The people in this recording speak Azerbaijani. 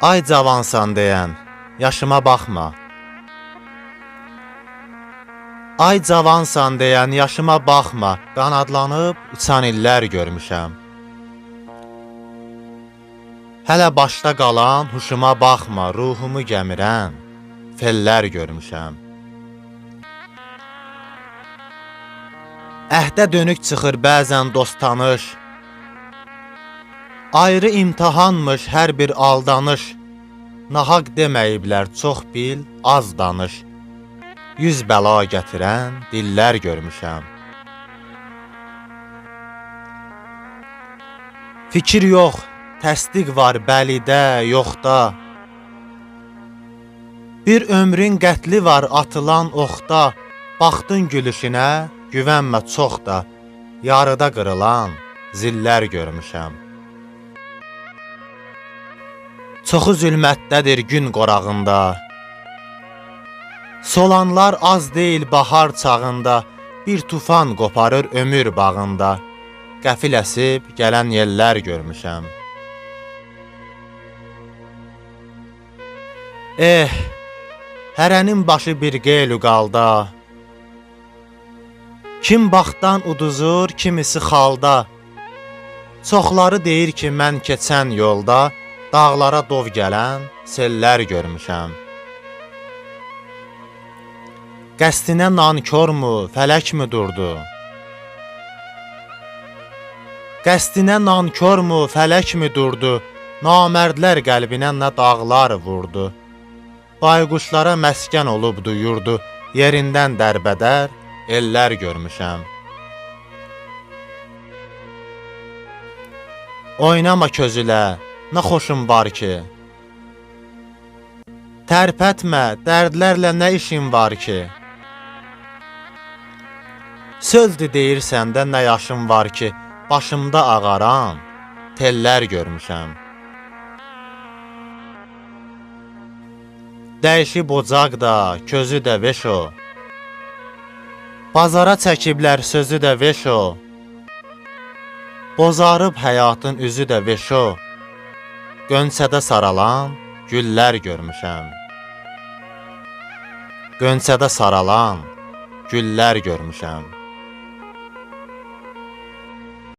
Ay cavansan deyən, yaşıma baxma. Ay cavansan deyən, yaşıma baxma. Qanadlanıb uçan illər görmüşəm. Hələ başda qalan huşuma baxma. Ruhumu gəmirən fellər görmüşəm. Əhdə dönük çıxır bəzən dost tanış. Ayrı imtahanmış hər bir aldanış. Nahaq deməyiblər, çox bil, az danış. Yüz bəla gətirən dillər görmüşəm. Fikir yox, təsdiq var bəlidə, yoxda. Bir ömrün qətli var atılan oxda. Baxdın gülüşünə, güvənmə çox da. Yarıda qırılan zillər görmüşəm. Çoxu zülmətdədir gün qorağında. Solanlar az deyil bahar çağında. Bir tufan qoparır ömür bağında. Qəfil əsib gələn yellər görmüşəm. Hərənin başı bir qeylu qalda. Kim baxdan uduzur, kimisi xalda. Çoxları deyir ki, mən keçən yolda dağlara dov gələn sellər görmüşəm. Qəsdinə nankormu, fələk mi durdu? Qəsdinə nankormu, fələk mi durdu? Namərdlər qəlbinə nə dağlar vurdu? Bayquşlara məskən olubdu yurdu, yerindən dərbədər ellər görmüşəm. Oynama közülə, nə xoşum var ki? Tərpətmə, dərdlərlə nə işin var ki? Sözdür deyirsən də nə yaşım var ki? Başımda ağaran tellər görmüşəm. Dəyişib ocaq da, közü də veş o. Bazara çəkiblər sözü də veş o. Bozarıb həyatın üzü də veş o. Gönçədə saralan güllər görmüşəm. Gönçədə saralan güllər görmüşəm.